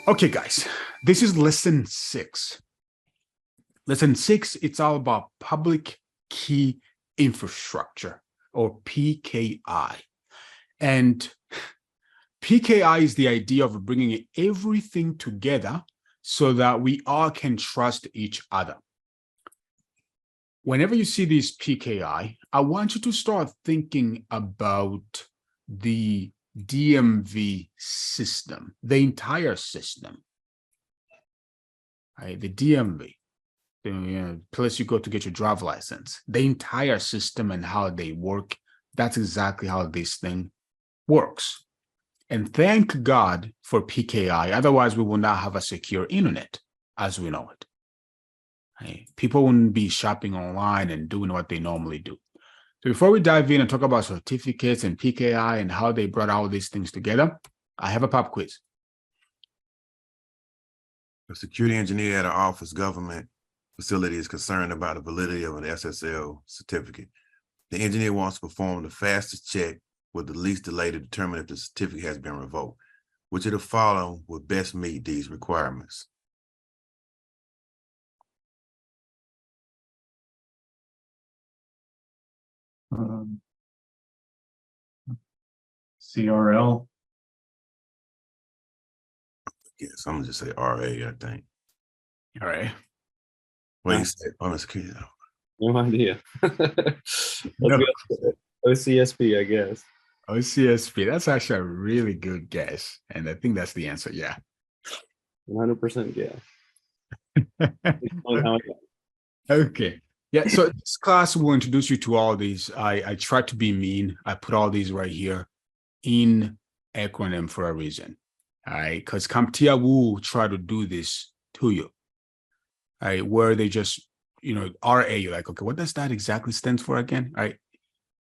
Okay, guys, this is lesson 6. Lesson 6, it's all about public key infrastructure, or PKI. And PKI is the idea of bringing everything together so that we all can trust each other. Whenever you see this PKI, I want you to start thinking about the DMV system, the entire system, right? The DMV, the place you go to get your driver's license, the entire system and how they work. That's exactly how this thing works. And thank God for PKI. Otherwise, we will not have a secure internet as we know it. Right? People wouldn't be shopping online and doing what they normally do. So before we dive in and talk about certificates and PKI and how they brought all these things together, I have a pop quiz. A security engineer at an office government facility is concerned about the validity of an SSL certificate. The engineer wants to perform the fastest check with the least delay to determine if the certificate has been revoked. Which of the following would best meet these requirements? CRL. Yes, I'm gonna just say RA, I think. All right. What do you say? I'm security. No idea. Let's go OCSP, I guess. OCSP, that's actually a really good guess. And I think that's the answer, yeah. 100% guess. Okay. Yeah, so this class will introduce you to all these. I tried to be mean. I put all these right here in acronym for a reason. All right, because CompTIA will try to do this to you. All right, where they just, RA, you're like, okay, what does that exactly stand for again? All right.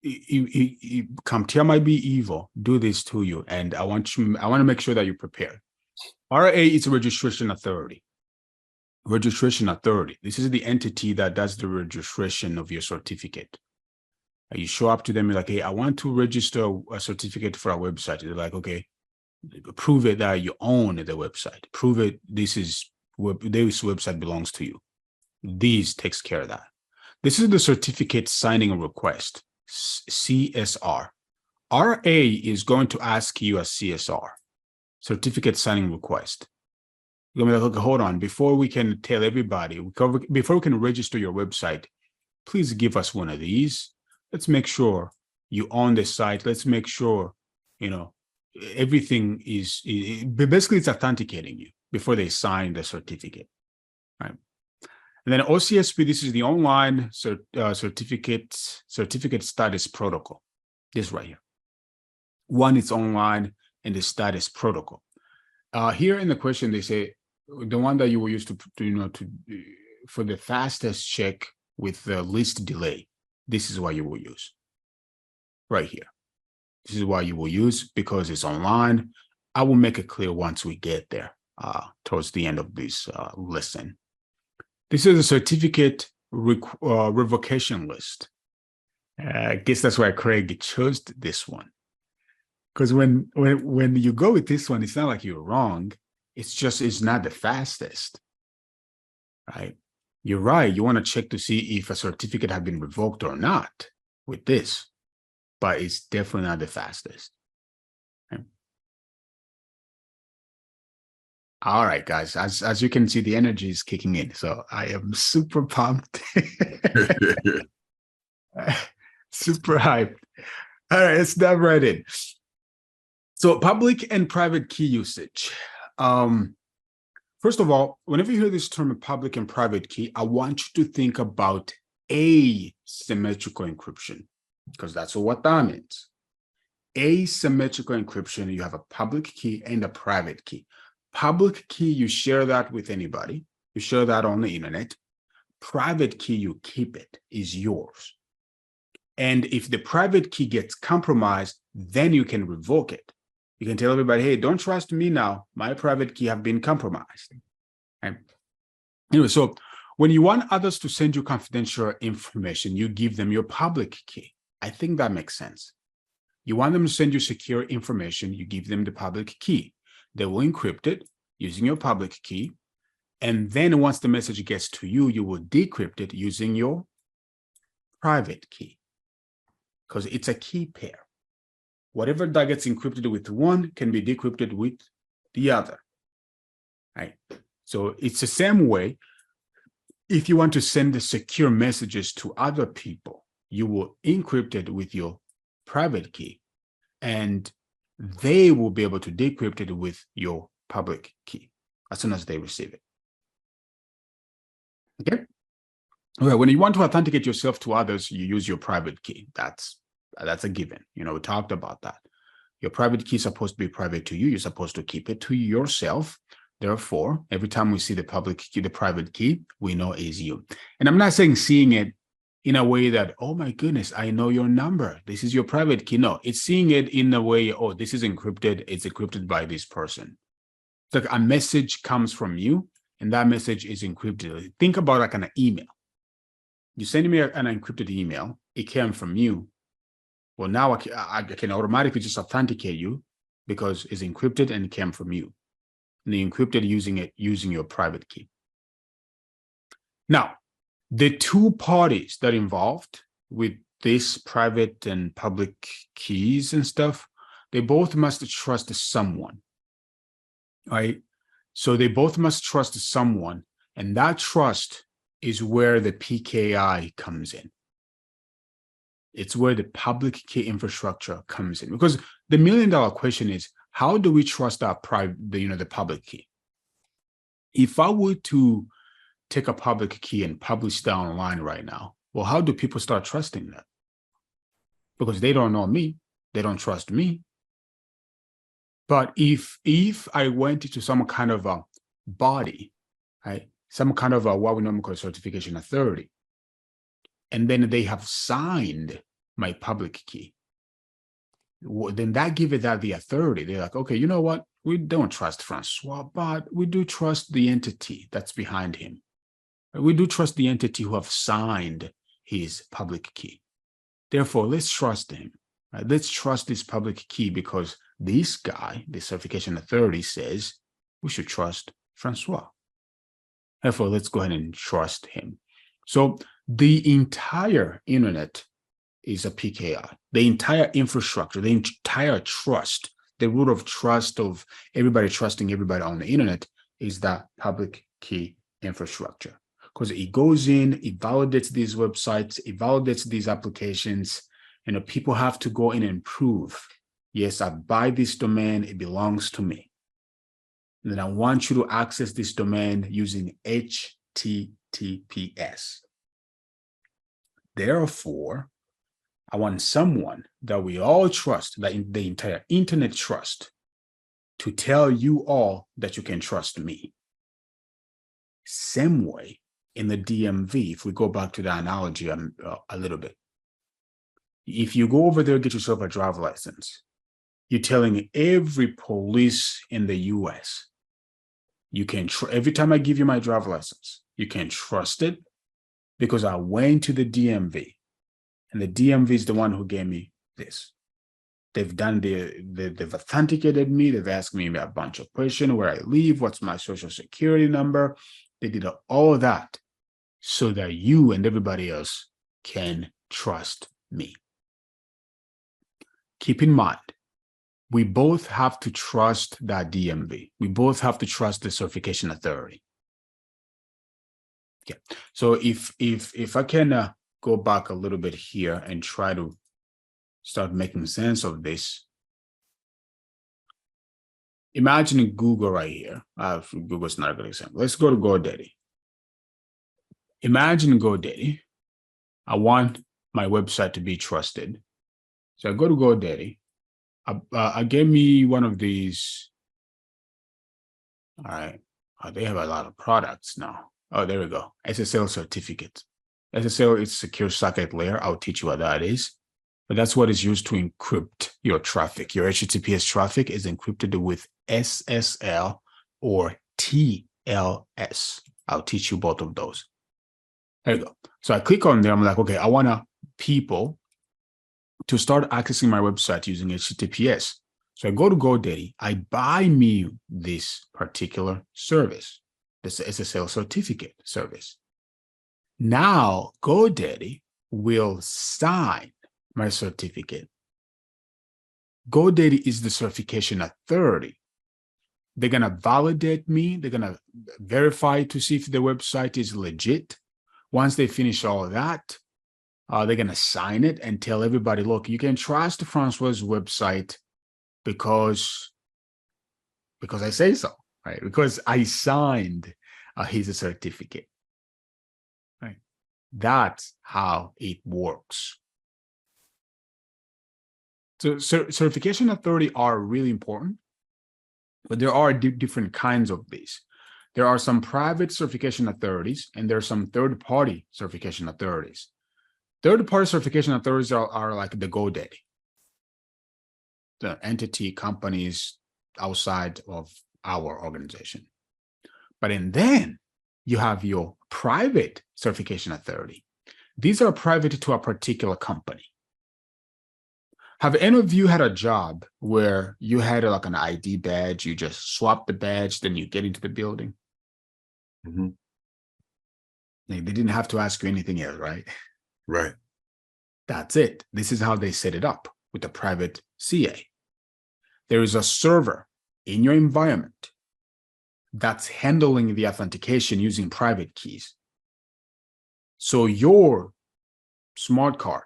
CompTIA might be evil, do this to you. And I want to make sure that you're prepared. RA is a registration authority. Registration authority. This is the entity that does the registration of your certificate. You show up to them, you're like, hey, I want to register a certificate for our website. They're like, okay, prove it that you own the website. Prove it this website belongs to you. These takes care of that. This is the certificate signing request, CSR. RA is going to ask you a CSR, certificate signing request. You're going to be like, okay, hold on. Before we can tell everybody, before we can register your website, please give us one of these. Let's make sure you own the site. Let's make sure, everything is basically it's authenticating you before they sign the certificate, right? And then OCSP, this is the online certificate status protocol. This right here. One is online and the status protocol. Here in the question, they say the one that you will use for the fastest check with the least delay. This is what you will use right here. This is what you will use because it's online. I will make it clear once we get there towards the end of this lesson. This is a certificate revocation list. I guess that's why Craig chose this one. Because when you go with this one, it's not like you're wrong. It's not the fastest, right? You're right. You want to check to see if a certificate has been revoked or not with this, but it's definitely not the fastest. Okay. All right, guys. As you can see, the energy is kicking in, so I am super pumped, super hyped. All right, let's dive right in. So public and private key usage. First of all, whenever you hear this term public and private key, I want you to think about asymmetrical encryption, because that's what that means. Asymmetrical encryption, you have a public key and a private key. Public key, you share that with anybody. You share that on the internet. Private key, you keep it, is yours. And if the private key gets compromised, then you can revoke it. You can tell everybody, hey, don't trust me now. My private key have been compromised. Okay. Anyway, so when you want others to send you confidential information, you give them your public key. I think that makes sense. You want them to send you secure information, you give them the public key. They will encrypt it. using your public key. And then once the message gets to you, you will decrypt it using your private key, because it's a key pair. Whatever that gets encrypted with one can be decrypted with the other, right? So it's the same way. If you want to send the secure messages to other people, you will encrypt it with your private key, and they will be able to decrypt it with your public key as soon as they receive it. Okay. All right. When you want to authenticate yourself to others, you use your private key. That's a given. You know, we talked about that. Your private key is supposed to be private to you. You're supposed to keep it to yourself. Therefore, every time we see the public key, the private key, we know is you. And I'm not saying seeing it in a way that, oh my goodness, I know your number. This is your private key. No, it's seeing it in a way, oh, this is encrypted. It's encrypted by this person. It's like a message comes from you, and that message is encrypted. Think about like an email. You send me an encrypted email. It came from you. Well, now I can automatically just authenticate you because it's encrypted and it came from you. And they encrypted using your private key. Now, the two parties that involved with this private and public keys and stuff, they both must trust someone, right? So they both must trust someone, and that trust is where the PKI comes in. It's where the public key infrastructure comes in, because the $1 million question is, how do we trust our the public key? If I were to take a public key and publish that online right now, well, how do people start trusting that? Because they don't know me, they don't trust me. But if I went into some kind of a body, right, some kind of a what we normally call certification authority, and then they have signed my public key, then that gives it that the authority. They're like, okay, you know what? We don't trust Francois, but we do trust the entity that's behind him. We do trust the entity who have signed his public key. Therefore, let's trust him. Right? Let's trust this public key because this guy, the certification authority, says we should trust Francois. Therefore, let's go ahead and trust him. So the entire internet is a PKI. The entire infrastructure, the entire trust, the root of trust of everybody trusting everybody on the internet is that public key infrastructure. Because it goes in, it validates these websites, it validates these applications, and people have to go in and prove, yes, I buy this domain, it belongs to me. And then I want you to access this domain using HTTPS. Therefore, I want someone that we all trust, that the entire internet trust, to tell you all that you can trust me. Same way in the DMV, if we go back to the analogy a little bit. If you go over there, get yourself a driver's license, you're telling every police in the US, you can every time I give you my driver's license, you can trust it because I went to the DMV, and the DMV is the one who gave me this. They've done they've authenticated me. They've asked me a bunch of questions, where I live, what's my social security number. They did all of that so that you and everybody else can trust me. Keep in mind, we both have to trust that DMV. We both have to trust the certification authority. Okay, so if I can go back a little bit here and try to start making sense of this. Imagine Google right here. Google's not a good example. Let's go to GoDaddy. Imagine GoDaddy. I want my website to be trusted. So I go to GoDaddy. I gave me one of these. All right. They have a lot of products now. Oh, there we go. SSL certificate. SSL is secure socket layer. I'll teach you what that is. But that's what is used to encrypt your traffic. Your HTTPS traffic is encrypted with SSL or TLS. I'll teach you both of those. There you go. So I click on there. I'm like, okay, I want people to start accessing my website using HTTPS. So I go to GoDaddy, I buy me this particular service, this SSL certificate service. Now GoDaddy will sign my certificate. GoDaddy is the certification authority. They're going to validate me. They're going to verify to see if the website is legit. Once they finish all of that, they're going to sign it and tell everybody, look, you can trust Francois's website because I say so, right? Because I signed his certificate, right? That's how it works. So certification authority are really important, but there are different kinds of these. There are some private certification authorities, and there are some third-party certification authorities. Third-party certification authorities are like the GoDaddy, the entity companies outside of our organization. But then you have your private certification authority. These are private to a particular company. Have any of you had a job where you had like an ID badge, you just swap the badge, then you get into the building? Mm-hmm. They didn't have to ask you anything else, right? Right. That's it. This is how they set it up with the private CA. There is a server in your environment that's handling the authentication using private keys. So your smart card,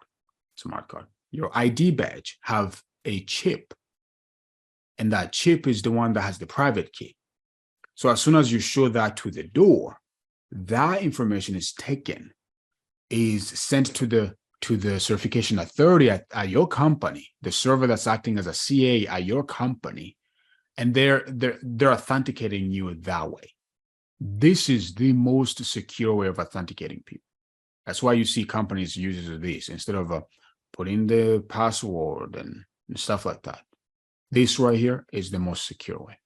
your ID badge have a chip, and that chip is the one that has the private key. So as soon as you show that to the door, that information is taken, is sent to the certification authority at your company, the server that's acting as a CA at your company, and they're authenticating you that way. This is the most secure way of authenticating people. That's why you see companies use this instead of putting the password and stuff like that. This right here is the most secure way.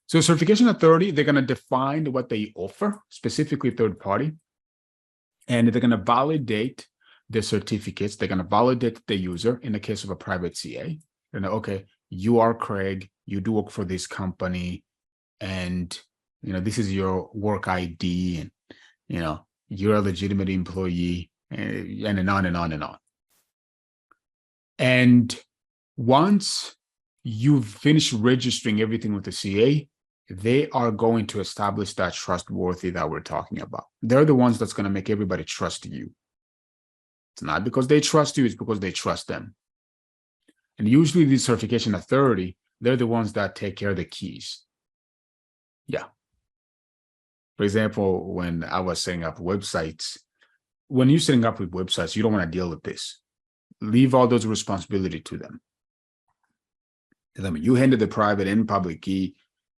So certification authority, they're going to define what they offer, specifically third party, and they're going to validate the certificates. They're going to validate the user in the case of a private CA. And okay, you are Craig, you do work for this company, and this is your work ID, and you're a legitimate employee, and on and on and on. And once you've finished registering everything with the CA, they are going to establish that trustworthy that we're talking about. They're the ones that's going to make everybody trust you. It's not because they trust you, it's because they trust them. And usually the certification authority, they're the ones that take care of the keys. Yeah. For example, when I was setting up websites, when you're setting up with websites, you don't want to deal with this. Leave all those responsibility to them. I mean, you handle the private and public key.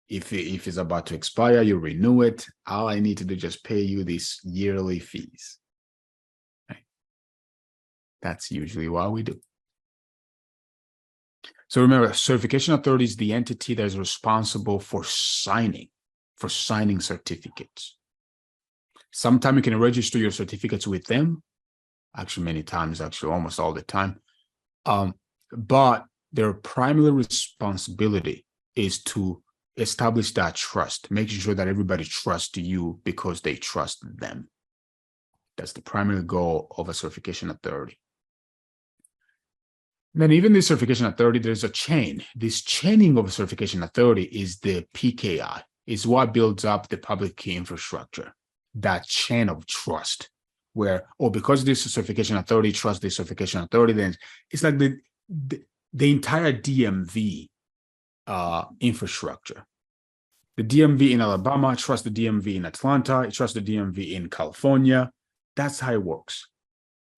If it's about to expire, you renew it. All I need to do is just pay you these yearly fees. Okay. That's usually what we do. So remember, certification authority is the entity that is responsible for signing certificates. Sometimes you can register your certificates with them. Actually, many times, almost all the time. But their primary responsibility is to establish that trust, making sure that everybody trusts you because they trust them. That's the primary goal of a certification authority. Then even this certification authority, there's a chain. This chaining of a certification authority is the PKI, is what builds up the public key infrastructure, that chain of trust, where, because this certification authority trusts this certification authority, then it's like the entire DMV infrastructure. The DMV in Alabama trusts the DMV in Atlanta, it trusts the DMV in California. That's how it works.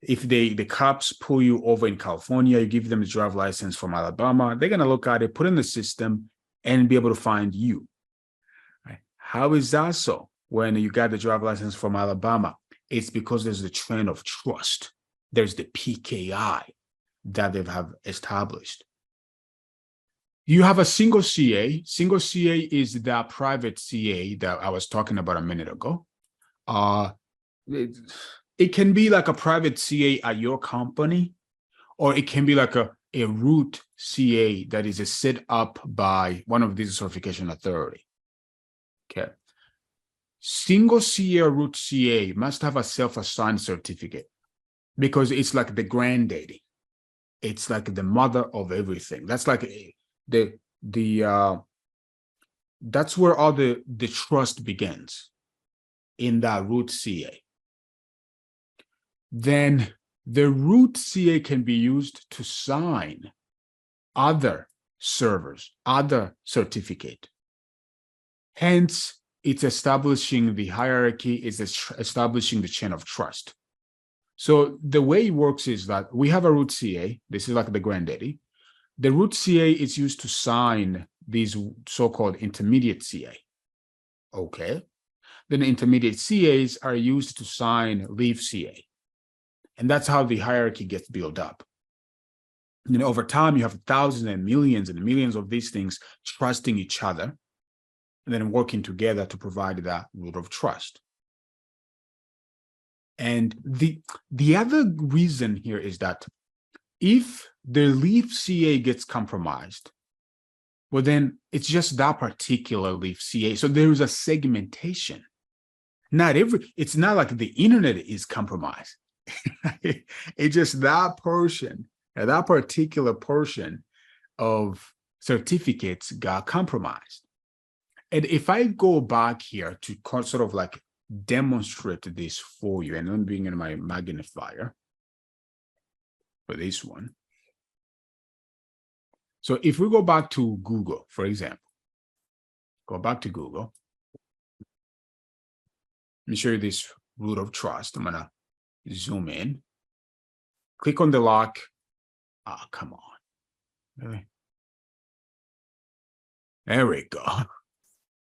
If the cops pull you over in California, you give them a driver's license from Alabama, they're going to look at it, put it in the system, and be able to find you. Right? How is that so? When you got the driver's license from Alabama, it's because there's the chain of trust. There's the PKI that they have established. You have a single CA. Single CA is that private CA that I was talking about a minute ago. It can be like a private CA at your company, or it can be like a root CA that is set up by one of these certification authority. Okay. Single CA or root CA must have a self-assigned certificate because it's like the granddaddy. It's like the mother of everything. That's like that's where all the trust begins, in that root CA. Then the root CA can be used to sign other servers, other certificate. Hence, it's establishing the hierarchy, is establishing the chain of trust. So the way it works is that we have a root CA. This is like the granddaddy. The root CA is used to sign these so-called intermediate CA. Okay. Then the intermediate CAs are used to sign leaf CA. And that's how the hierarchy gets built up. And over time, you have thousands and millions of these things trusting each other and then working together to provide that root of trust. And the other reason here is that if the leaf CA gets compromised, well, then it's just that particular leaf CA. So there is a segmentation. It's not like the internet is compromised. It's just that portion, that particular portion of certificates got compromised. And if I go back here to sort of like demonstrate this for you, and I'm bringing in my magnifier for this one. So if we go back to Google, for example, go back to Google. Let me show you this root of trust. I'm gonna zoom in, click on the lock. Oh, come on. Really? There we go.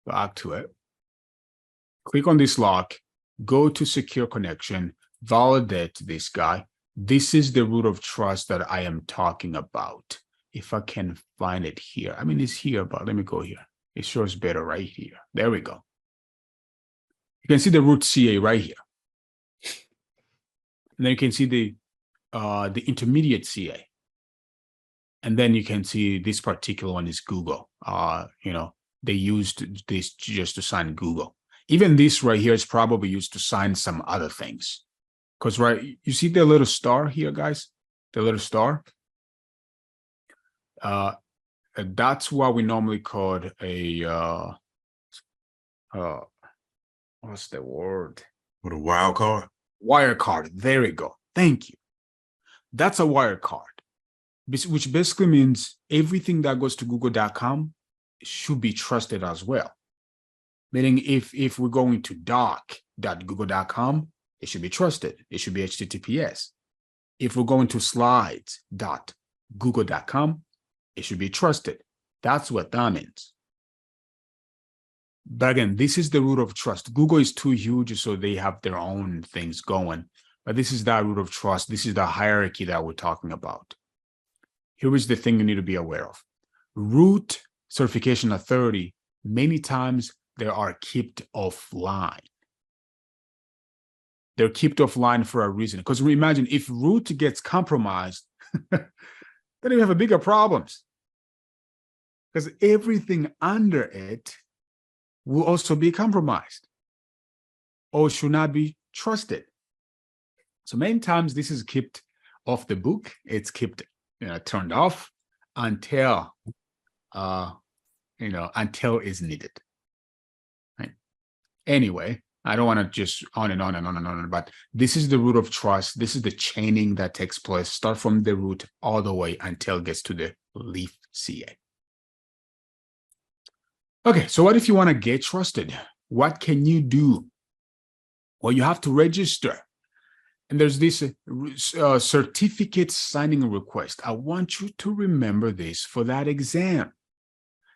Back to it. Click on this lock, go to secure connection, validate this guy. This is the root of trust that I am talking about. If I can find it here. I mean, it's here, but let me go here. It shows better right here. There we go. You can see the root CA right here. And then you can see the intermediate CA. And then you can see this particular one is Google. They used this just to sign Google. Even this right here is probably used to sign some other things. Because, right, you see the little star here, guys? The little star? That's what we normally call a, what's the word? With a wild card? Wire card. There we go. Thank you. That's a wire card, which basically means everything that goes to google.com should be trusted as well. Meaning if we're going to doc.google.com, it should be trusted. It should be HTTPS. If we're going to slides.google.com, it should be trusted. That's what that means. But again, this is the root of trust. Google is too huge, so they have their own things going. But this is that root of trust. This is the hierarchy that we're talking about. Here is the thing you need to be aware of. Root certification authority, many times they are kept offline. They're kept offline for a reason. Because imagine if root gets compromised, then you have a bigger problems. Because everything under it will also be compromised or should not be trusted. So many times this is kept off the book. It's kept turned off until until is needed. Right? Anyway, I don't want to just on and on and on and on, but this is the root of trust. This is the chaining that takes place. Start from the root all the way until it gets to the leaf CA. Okay, so what if you want to get trusted? What can you do? Well, you have to register. And there's this certificate signing request. I want you to remember this for that exam.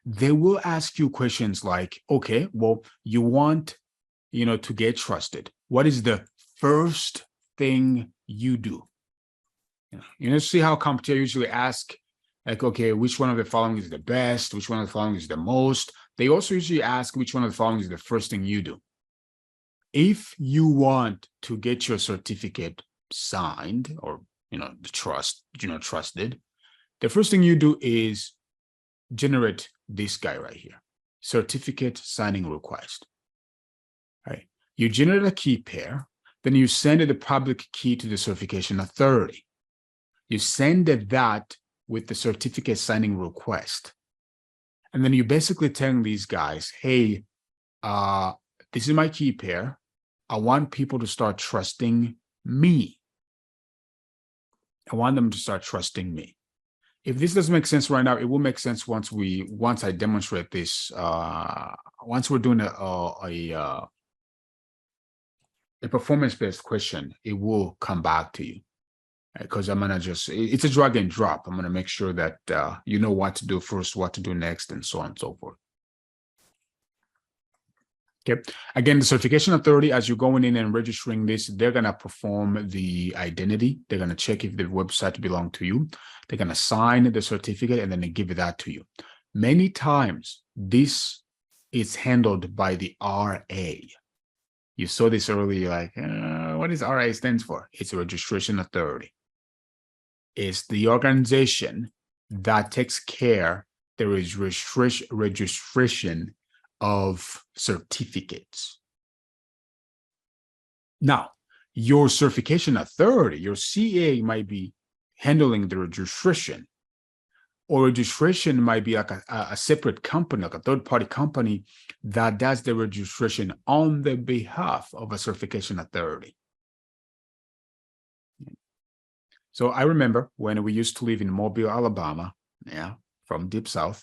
They will ask you questions like, okay, well, you want, to get trusted. What is the first thing you do? See how CompTIA usually ask, like, okay, which one of the following is the best? Which one of the following is the most? They also usually ask which one of the following is the first thing you do. If you want to get your certificate signed or, trusted, The first thing you do is generate this guy right here, certificate signing request. All right. You generate a key pair, then you send the public key to the certification authority. You send that with the certificate signing request. And then you basically telling these guys, hey, this is my key pair. I want people to start trusting me. I want them to start trusting me. If this doesn't make sense right now, it will make sense once I demonstrate this. Once we're doing a performance-based question, it will come back to you. Because I'm gonna it's a drag and drop. I'm gonna make sure that you know what to do first, what to do next, and so on and so forth. Okay. Again, the certification authority, as you're going in and registering this, they're gonna perform the identity. They're gonna check if the website belongs to you. They're gonna sign the certificate and then they give that to you. Many times, this is handled by the RA. You saw this earlier, like, what does RA stands for? It's a registration authority. It's the organization that takes care there is registration of certificates. Now, your certification authority, your CA, might be handling the registration, or registration might be like a separate company, like a third-party company that does the registration on the behalf of a certification authority. So I remember when we used to live in Mobile, Alabama, yeah, from deep south.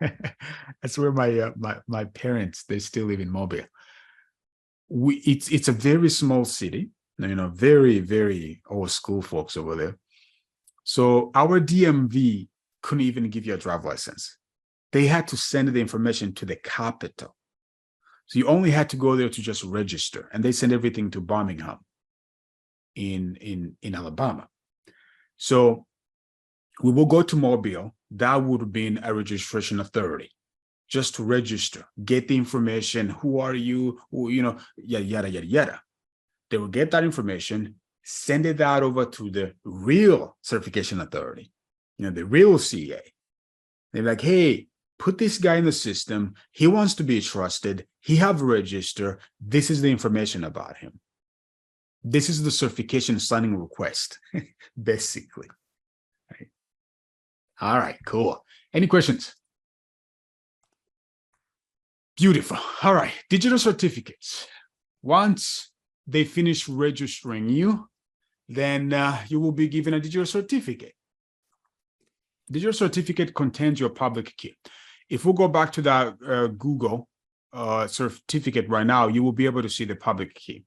That's where my parents, they still live in Mobile. It's a very small city, you know, very, very old school folks over there. So our DMV couldn't even give you a driver's license. They had to send the information to the capital. So you only had to go there to just register, and they send everything to Birmingham in Alabama. So we will go to Mobile. That would have been a registration authority, just to register, get the information. Who are you? Who, you know, yada, yada, yada, yada. They will get that information, send it out over to the real certification authority, you know, the real CA. They're like, hey, put this guy in the system. He wants to be trusted. He have a register. This is the information about him. This is the certification signing request, basically. Right. All right, cool. Any questions? Beautiful. All right, digital certificates. Once they finish registering you, then you will be given a digital certificate. Digital certificate contains your public key. If we go back to that Google certificate right now, you will be able to see the public key.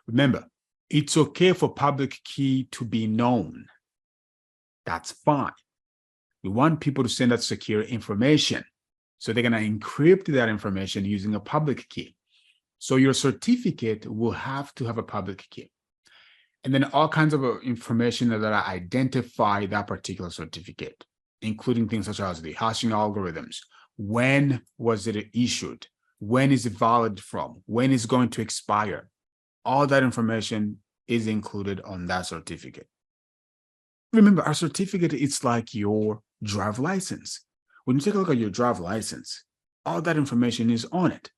Remember, it's okay for public key to be known. That's fine. We want people to send us secure information. So they're going to encrypt that information using a public key. So your certificate will have to have a public key. And then all kinds of information that identify that particular certificate, including things such as the hashing algorithms. When was it issued? When is it valid from? When is it going to expire? All that information is included on that certificate. Remember, our certificate, it's like your driver's license. When you take a look at your driver's license, all that information is on it.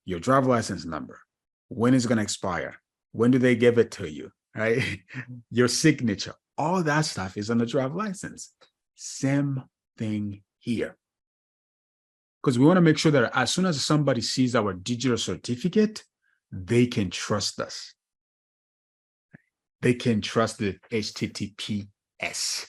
Your driver's license number, when is it going to expire? When do they give it to you, right? Your signature, all that stuff is on the driver's license. Same thing here. Because we want to make sure that as soon as somebody sees our digital certificate, they can trust us. They can trust the HTTPS.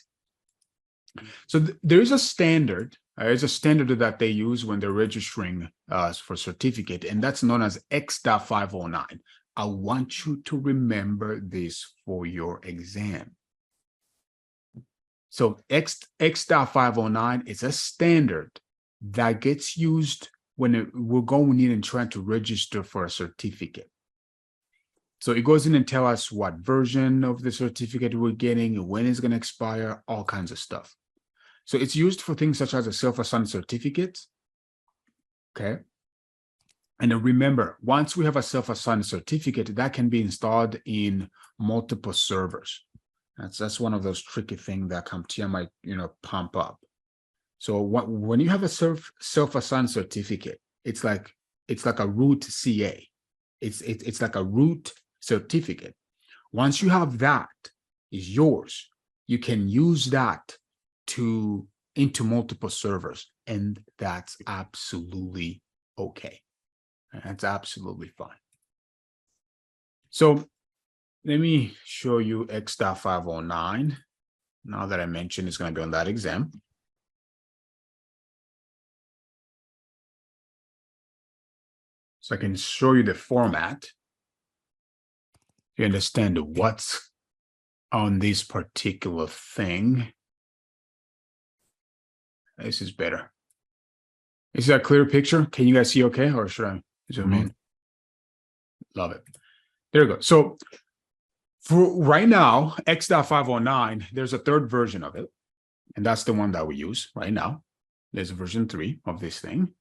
So there is a standard. There's a standard that they use when they're registering for certificate, and that's known as X.509. I want you to remember this for your exam. So X.509 is a standard that gets used when we're going in and trying to register for a certificate. So it goes in and tells us what version of the certificate we're getting, when it's going to expire, all kinds of stuff. So it's used for things such as a self-assigned certificate. Okay. And then remember, once we have a self-assigned certificate, that can be installed in multiple servers. That's one of those tricky things that CompTIA might, pump up. So when you have a self-assigned certificate, it's like a root CA. It's like a root certificate. Once you have that, is yours. You can use that into multiple servers, and that's absolutely okay. That's absolutely fine. So let me show you X.509. Now that I mentioned it's going to be on that exam. So I can show you the format. You understand what's on this particular thing. This is better. Is that a clear picture? Can you guys see okay? Or should I zoom in? Love it. There we go. So for right now, X.509, there's a third version of it. And that's the one that we use right now. There's a version 3 of this thing.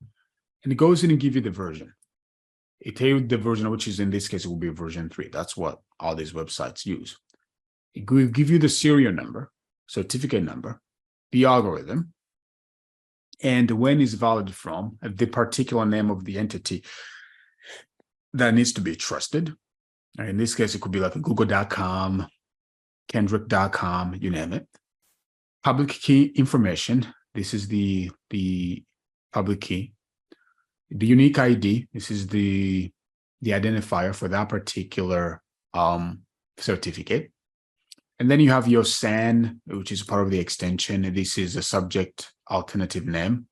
And it goes in and gives you the version. It tells you the version, which is in this case, it will be version 3. That's what all these websites use. It will give you the serial number, certificate number, the algorithm, and when it's valid from, the particular name of the entity that needs to be trusted. In this case, it could be like google.com, kendrick.com, you name it. Public key information. This is the public key. The unique ID. This is the identifier for that particular certificate. And then you have your SAN, which is part of the extension. This is a subject alternative name.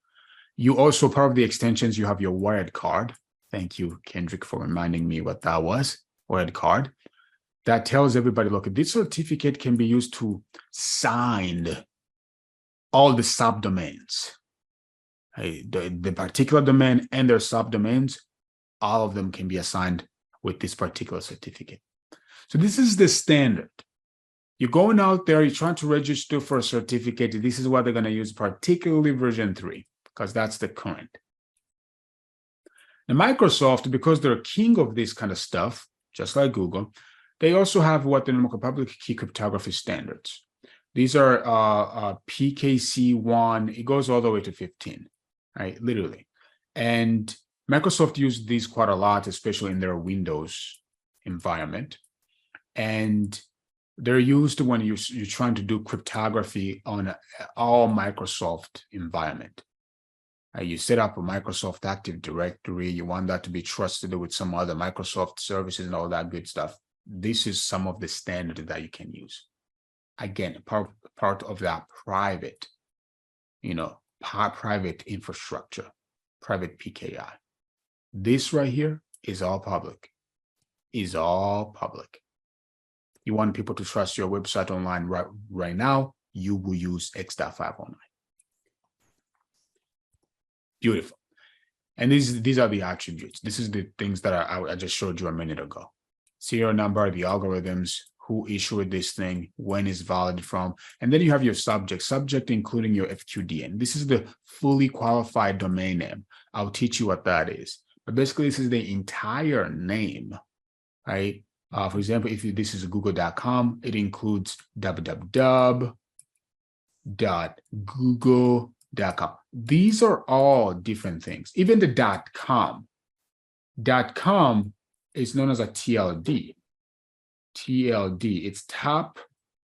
You also, part of the extensions, you have your wired card. Thank you, Kendrick, for reminding me what that was. Wired card. That tells everybody, look, this certificate can be used to sign all the subdomains. The particular domain and their subdomains, all of them can be assigned with this particular certificate. So this is the standard. You're going out there, you're trying to register for a certificate. This is what they're going to use, particularly version 3, because that's the current. And Microsoft, because they're king of this kind of stuff, just like Google, they also have what they call public key cryptography standards. These are PKC1, it goes all the way to 15, right? Literally. And Microsoft used these quite a lot, especially in their Windows environment. And they're used when you're trying to do cryptography on all Microsoft environment. You set up a Microsoft Active Directory. You want that to be trusted with some other Microsoft services and all that good stuff. This is some of the standards that you can use. Again, part of that private, private infrastructure, private PKI. This right here is all public. Is all public. You want people to trust your website online right now, you will use X.509. Beautiful. And these are the attributes. This is the things that I just showed you a minute ago. Serial number, the algorithms, who issued this thing, when is valid from, and then you have your subject including your FQDN. This is the fully qualified domain name. I'll teach you what that is. But basically, this is the entire name, right? For example, if this is google.com, it includes www.google.com. These are all different things. Even the .com. .com is known as a TLD. TLD, it's top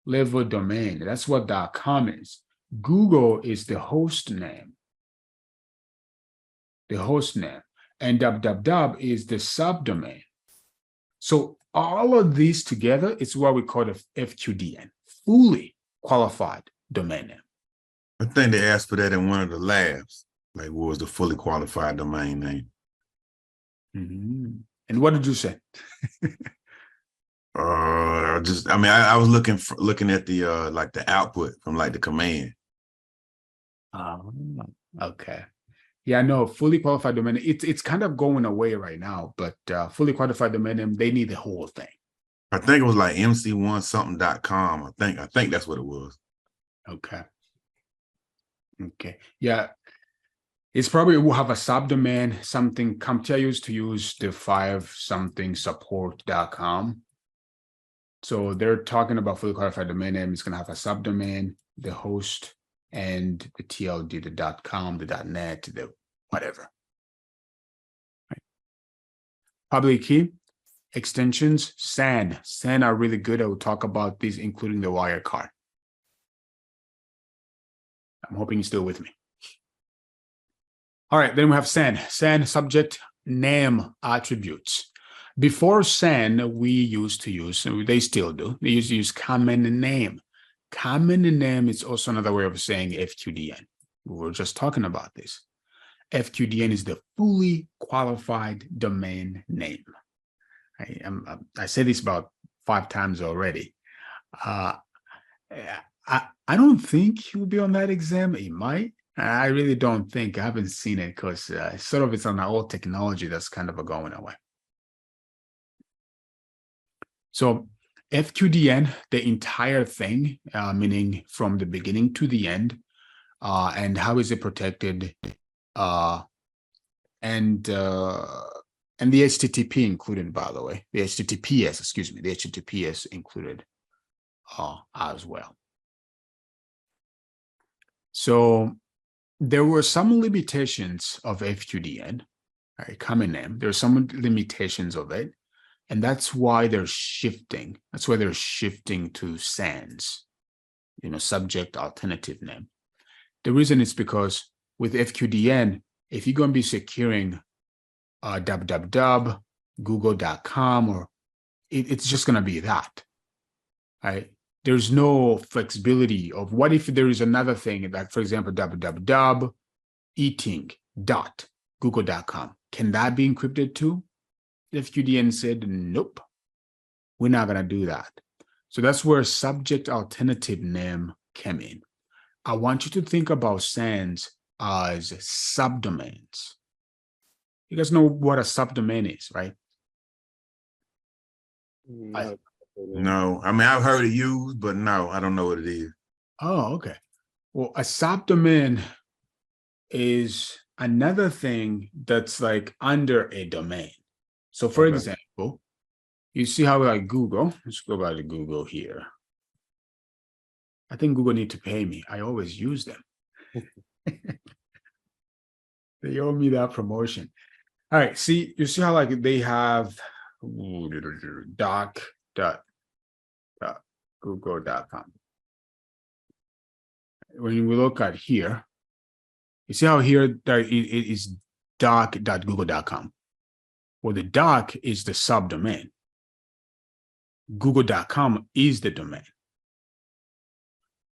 level domain. That's what .com is. Google is the host name. The host name. And www is the subdomain. So all of these together is what we call the FQDN, fully qualified domain name. I think they asked for that in one of the labs. Like, what was the fully qualified domain name? And what did you say? I was looking at the like the output from like the command. Okay. Yeah, no, fully qualified domain. It's kind of going away right now, but fully qualified domain name, they need the whole thing. I think it was like mc1something.com. I think that's what it was. Okay. Yeah. It's probably will have a subdomain, something CompTIA used to use the 5 something support.com So they're talking about fully qualified domain name. It's going to have a subdomain, the host, and the TLD, the .com, the .net, the whatever. Right. Public key, extensions, SAN. SAN are really good. I will talk about these, including the wirecard. I'm hoping you're still with me. All right, then we have SAN. SAN, subject name attributes. Before SAN, we used to use, they still do, they used to use common name. Common name is also another way of saying FQDN. We were just talking about this. FQDN is the fully qualified domain name. I said this about 5 times already. I don't think he will be on that exam. He might. I really don't think. I haven't seen it because sort of it's on our old technology that's kind of going away. So FQDN, the entire thing, meaning from the beginning to the end, and how is it protected, and the HTTP included, by the way, the HTTPS, excuse me, the HTTPS included as well. So there were some limitations of FQDN, right, common name. There are some limitations of it, and that's why they're shifting. That's why they're shifting to SANS, subject alternative name. The reason is because with FQDN, if you're going to be securing www, google.com, or it's just going to be that, right? There's no flexibility of what if there is another thing, like, for example, www, eating.google.com. Can that be encrypted too? FQDN said, nope, we're not going to do that. So that's where subject alternative name came in. I want you to think about SANs as subdomains. You guys know what a subdomain is, right? No, I mean, I've heard it used, but no, I don't know what it is. Oh, okay. Well, a subdomain is another thing that's like under a domain. So for example, you see how like Google, let's go back to Google here. I think Google need to pay me. I always use them. They owe me that promotion. All right, see, you see how like they have doc.google.com. When we look at here, you see how here there it is doc.google.com. Well, the doc is the subdomain. Google.com is the domain.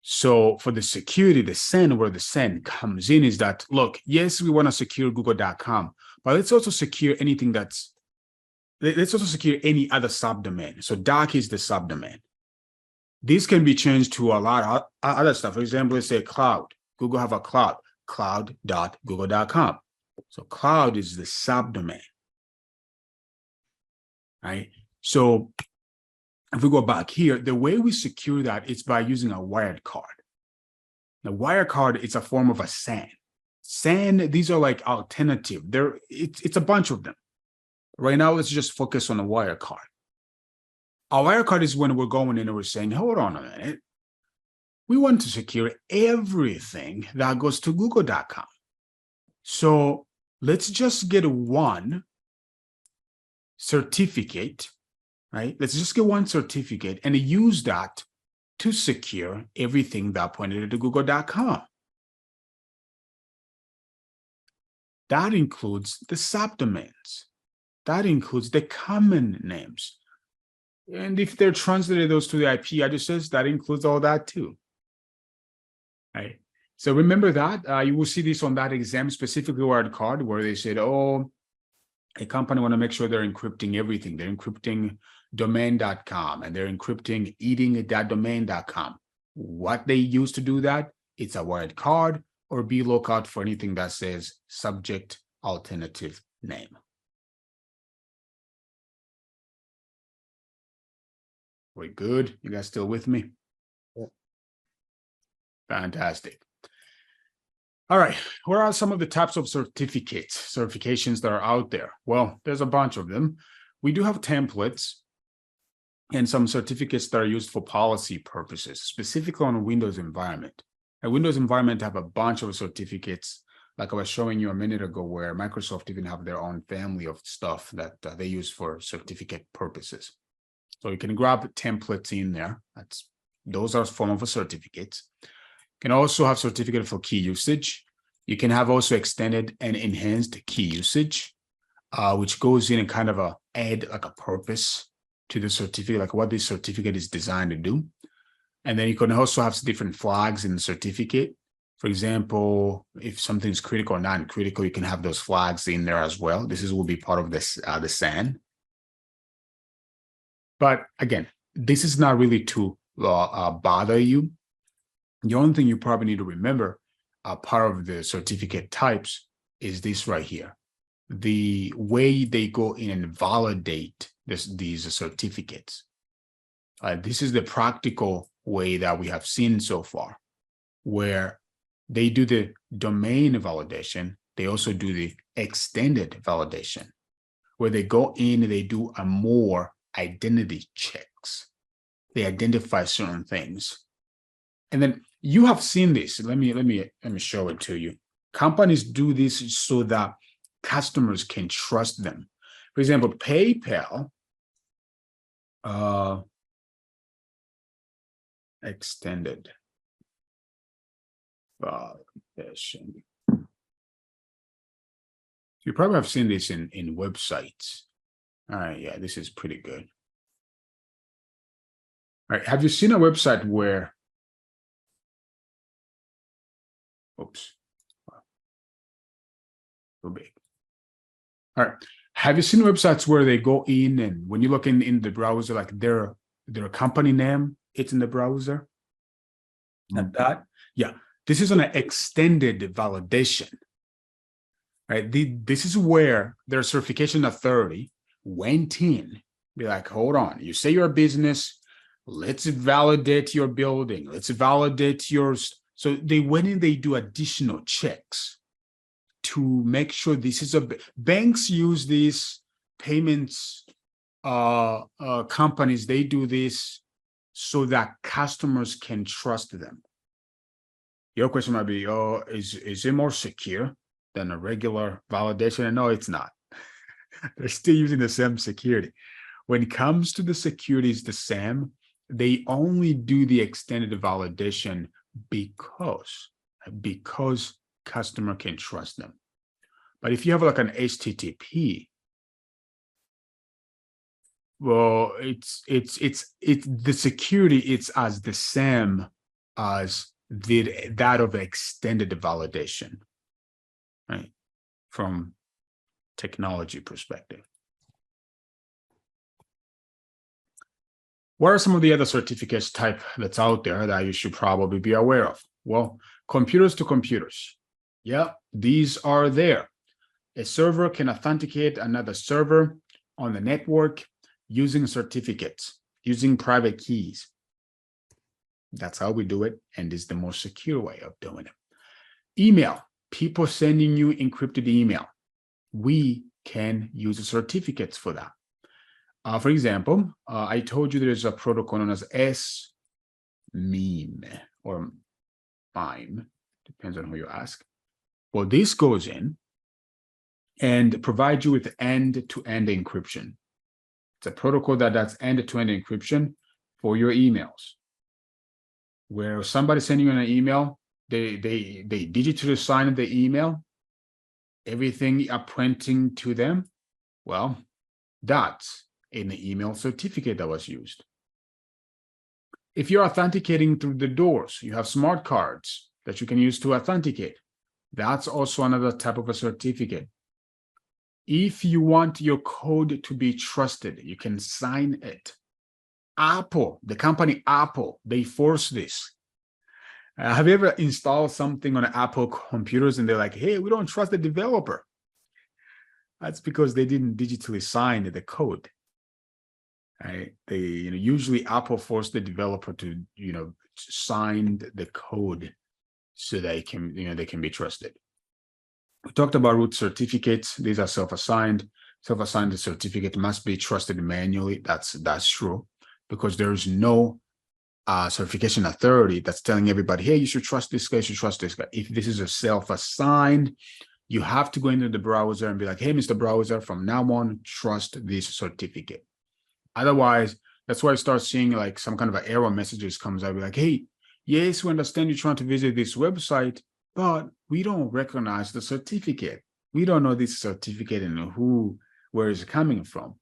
So for the security, the SAN, where the SAN comes in is that, look, yes, we want to secure google.com, but let's also secure anything let's also secure any other subdomain. So doc is the subdomain. This can be changed to a lot of other stuff. For example, let's say cloud. Google have a cloud, cloud.google.com. So cloud is the subdomain, right? So if we go back here, the way we secure that is by using a wired card. The wired card is a form of a SAN. SAN, these are like alternative. It's a bunch of them. Right now, let's just focus on a wired card. A wired card is when we're going in and we're saying, hold on a minute. We want to secure everything that goes to google.com. So let's just get one certificate, right? Let's just get one certificate and use that to secure everything that pointed to google.com. That includes the subdomains. That includes the common names. And if they're translated those to the IP addresses, that includes all that too. Right? So remember that. You will see this on that exam, specifically wired card, where they said, oh, a company want to make sure they're encrypting everything. They're encrypting domain.com and they're encrypting eating.domain.com. What they use to do that, it's a wired card or be lookout for anything that says subject alternative name. We good? You guys still with me? Yeah. Fantastic. All right, what are some of the types of certifications that are out there? Well, there's a bunch of them. We do have templates. and some certificates that are used for policy purposes, specifically on a Windows environment. A Windows environment have a bunch of certificates, like I was showing you a minute ago, where Microsoft even have their own family of stuff that they use for certificate purposes. So you can grab templates in there. Those are form of a certificate. You can also have certificate for key usage. You can have also extended and enhanced key usage, which goes in and kind of add like a purpose to the certificate, like what this certificate is designed to do. And then you can also have different flags in the certificate. For example, if something is critical or non-critical, you can have those flags in there as well. This will be part of this the SAN. But again, this is not really to bother you. The only thing you probably need to remember, part of the certificate types, is this right here. The way they go in and validate these certificates. This is the practical way that we have seen so far, where they do the domain validation. They also do the extended validation, where they go in and they do a more identity checks. They identify certain things. And then you have seen this. Let me show it to you. Companies do this so that customers can trust them. For example, PayPal, extended validation. You probably have seen this in websites. All right, yeah, this is pretty good. All right, have you seen a website where, oops, too big. All right, have you seen websites where they go in and when you look in the browser, like their company name, it's in the browser? Like that? Yeah, this is an extended validation, right? This is where their certification authority went in, be like, hold on, you say you're a business, let's validate your building, let's validate yours. So they went in, they do additional checks to make sure this is banks use these payments companies, they do this so that customers can trust them. Your question might be, oh, is it more secure than a regular validation? And no, it's not. They're still using the same security. When it comes to the security, it's the same. They only do the extended validation because customer can trust them. But if you have like an HTTP, well, it's the security, it's as the same as that of extended validation, right? From technology perspective. What are some of the other certificates type that's out there that you should probably be aware of? Well, computers to computers. Yeah, these are there. A server can authenticate another server on the network using certificates, using private keys. That's how we do it, and it's the most secure way of doing it. Email, people sending you encrypted email. We can use the certificates for that. For example, I told you there's a protocol known as SMIME or MIME, depends on who you ask. Well, this goes in and provides you with end-to-end encryption. It's a protocol that does end-to-end encryption for your emails. Where somebody sending you an email, they digitally sign the email, everything appending to them. Well, that's in the email certificate that was used. If you're authenticating through the doors, you have smart cards that you can use to authenticate. That's also another type of a certificate. If you want your code to be trusted, you can sign it. Apple, the company Apple, they force this. Have you ever installed something on Apple computers and they're like, hey, we don't trust the developer? That's because they didn't digitally sign the code. Right? They, usually Apple forced the developer to, sign the code so they can, they can be trusted. We talked about root certificates. These are self-assigned. Self-assigned certificate must be trusted manually. That's true. because there's no certification authority that's telling everybody, hey, you should trust this guy, you should trust this guy. If this is a self-assigned, you have to go into the browser and be like, hey, Mr. Browser, from now on, trust this certificate. Otherwise, that's why I start seeing like some kind of an error messages comes out, be like, hey, yes, we understand you're trying to visit this website, but we don't recognize the certificate. We don't know this certificate and where it's coming from.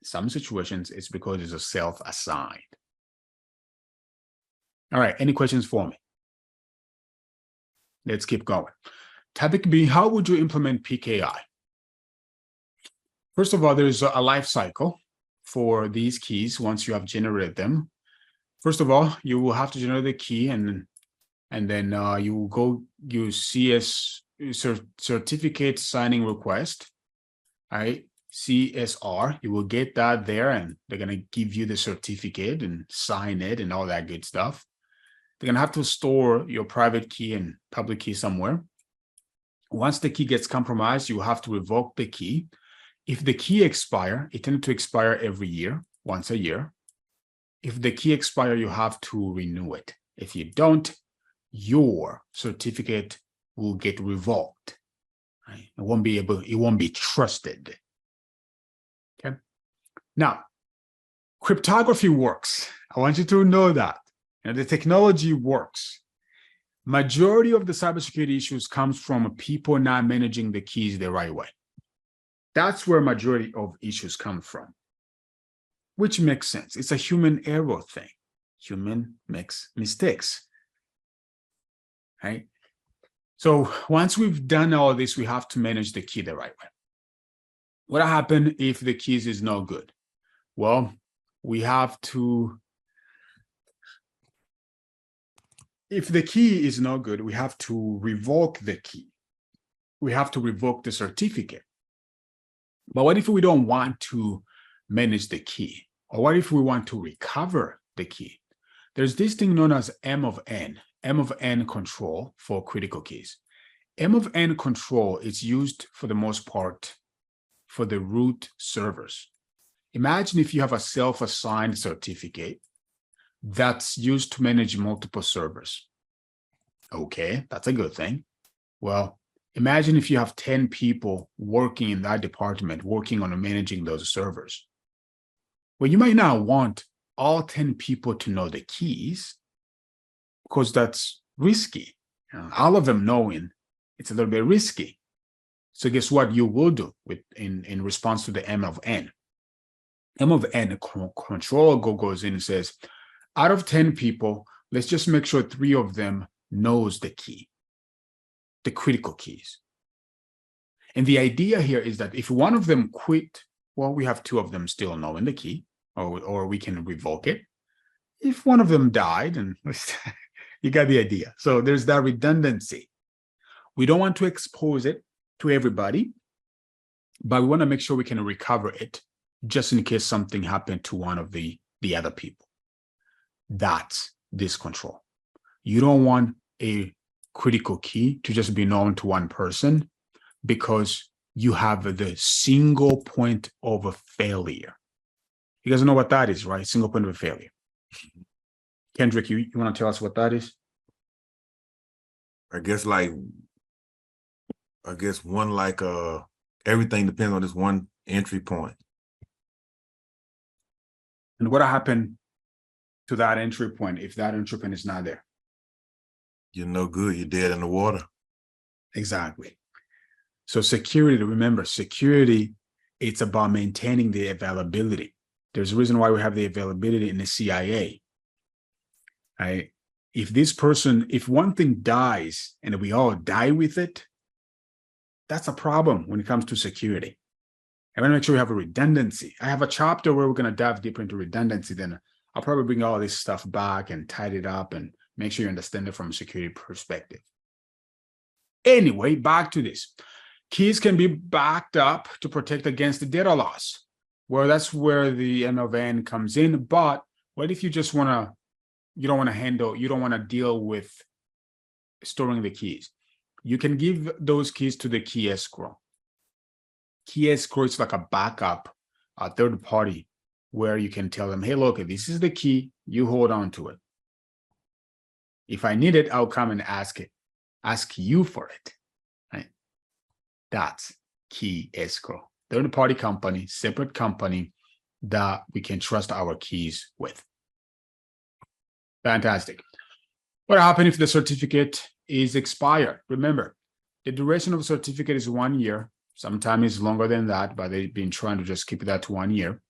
Some situations, it's because it's a self-assigned. All right, any questions for me? Let's keep going. Topic B, how would you implement PKI? First of all, there's a life cycle for these keys once you have generated them. First of all, you will have to generate the key, and then you will go use certificate signing request, right? CSR, you will get that there, and they're going to give you the certificate and sign it and all that good stuff. They're going to have to store your private key and public key somewhere. Once the key gets compromised, you have to revoke the key. If the key expires, it tends to expire every year, once a year. If the key expires, you have to renew it. If you don't, your certificate will get revoked. Right? It won't be trusted. Okay. Now, cryptography works. I want you to know that. The technology works. Majority of the cybersecurity issues comes from people not managing the keys the right way. That's where majority of issues come from, which makes sense. It's a human error thing. Human makes mistakes, right? So once we've done all this, we have to manage the key the right way. What happens if the keys is no good? Well, we have to, if the key is no good, we have to revoke the key. We have to revoke the certificate. But what if we don't want to manage the key? Or what if we want to recover the key? There's this thing known as M of N control for critical keys. M of N control is used for the most part for the root servers. Imagine if you have a self-assigned certificate that's used to manage multiple servers. Okay, that's a good thing. Well, imagine if you have 10 people working in that department, working on managing those servers. Well, you might not want all 10 people to know the keys because that's risky. All of them knowing, it's a little bit risky. So guess what you will do in response to the M of N? M of N control goes in and says, out of 10 people, let's just make sure 3 of them knows the key, the critical keys. And the idea here is that if one of them quit, well, we have 2 of them still knowing the key, or we can revoke it. If one of them died, and you got the idea. So there's that redundancy. We don't want to expose it to everybody, but we want to make sure we can recover it just in case something happened to one of the other people. That's this control. You don't want a critical key to just be known to one person because you have the single point of a failure. You guys know what that is, right? Single point of a failure. Kendrick, you want to tell us what that is? I guess everything depends on this one entry point. And what happened to that entry point if that entry point is not there? You're no good. You're dead in the water. Exactly. So security, remember, security, it's about maintaining the availability. There's a reason why we have the availability in the CIA. Right? If one thing dies and we all die with it, that's a problem when it comes to security. I want to make sure we have a redundancy. I have a chapter where we're going to dive deeper into redundancy. Then I'll probably bring all this stuff back and tidy it up and make sure you understand it from a security perspective. Anyway, back to this. Keys can be backed up to protect against the data loss. Well, that's where the M of N comes in. But what if you just you don't want to deal with storing the keys? You can give those keys to the key escrow. Key escrow is like a backup, a third party where you can tell them, hey, look, this is the key, you hold on to it. If I need it, I'll come and ask you for it, right? That's key escrow. Third-party company, separate company that we can trust our keys with. Fantastic. What happens if the certificate is expired? Remember, the duration of a certificate is 1 year. Sometimes it's longer than that, but they've been trying to just keep that to 1 year.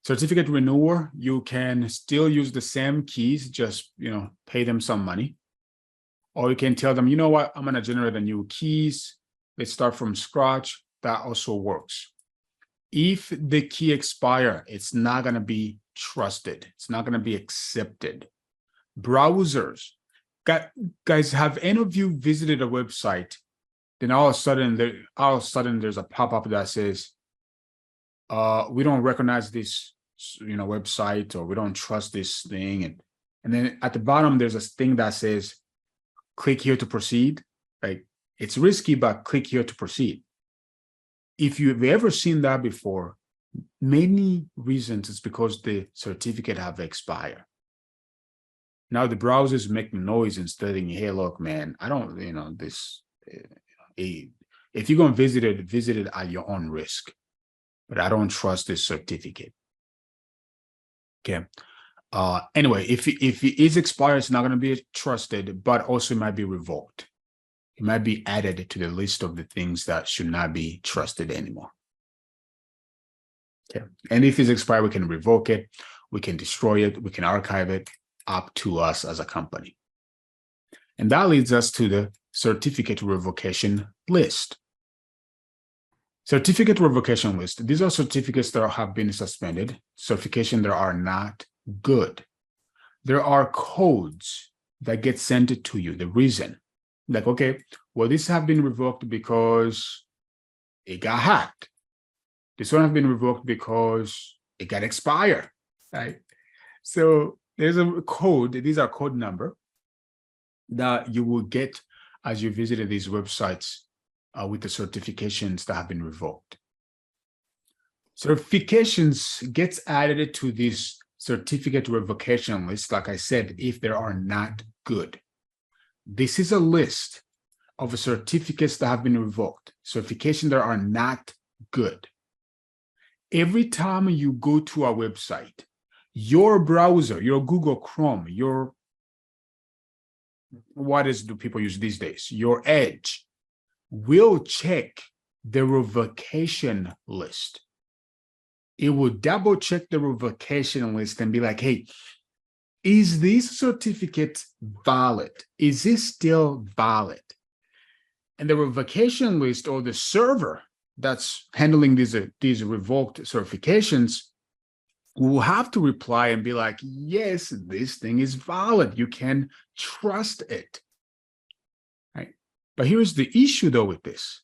Certificate renewal, you can still use the same keys, just pay them some money. Or you can tell them, you know what, I'm going to generate a new keys. Let's start from scratch. That also works. If the key expire, it's not going to be trusted. It's not going to be accepted. Browsers. Guys, have any of you visited a website? Then all of a sudden there's a pop-up that says, we don't recognize this website, or we don't trust this thing. And then at the bottom, there's a thing that says, click here to proceed. Like, it's risky, but click here to proceed. If you've ever seen that before, many reasons it's because the certificate have expired. Now the browser is making noise and stating, hey, look, man, I don't, this, if you're going to visit it at your own risk, but I don't trust this certificate. Okay. Anyway, if it is expired, it's not going to be trusted, but also it might be revoked. It might be added to the list of the things that should not be trusted anymore. Okay. And if it's expired, we can revoke it, we can destroy it, we can archive it, up to us as a company. And that leads us to the certificate revocation list. Certificate revocation list. These are certificates that have been suspended, certifications that are not good. There are codes that get sent to you. The reason, like, okay, well, this have been revoked because it got hacked. This one have been revoked because it got expired, right? So there's a code. These are code number that you will get as you visited these websites with the certifications that have been revoked. Certifications gets added to this certificate revocation list, like I said, if they are not good. This is a list of certificates that have been revoked, certifications that are not good. Every time you go to a website, your browser, your Google Chrome, do people use these days? Your Edge will check the revocation list. It will double check the revocation list and be like, hey, is this certificate valid? Is this still valid? And the revocation list, or the server that's handling these revoked certifications, will have to reply and be like, yes, this thing is valid. You can trust it. Right? But here's the issue, though, with this.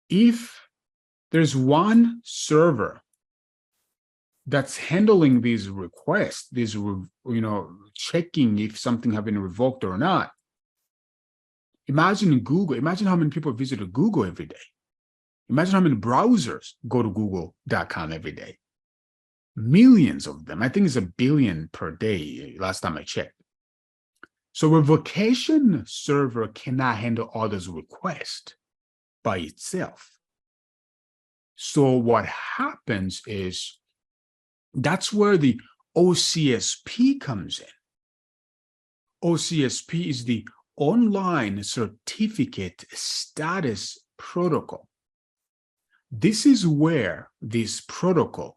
If there's one server that's handling these requests, checking if something have been revoked or not, imagine Google. Imagine how many people visit Google every day. Imagine how many browsers go to google.com every day. Millions of them. I think it's 1 billion per day, last time I checked. So revocation server cannot handle all those requests by itself. So what happens is, that's where the OCSP comes in. OCSP is the Online Certificate Status Protocol. This is where this protocol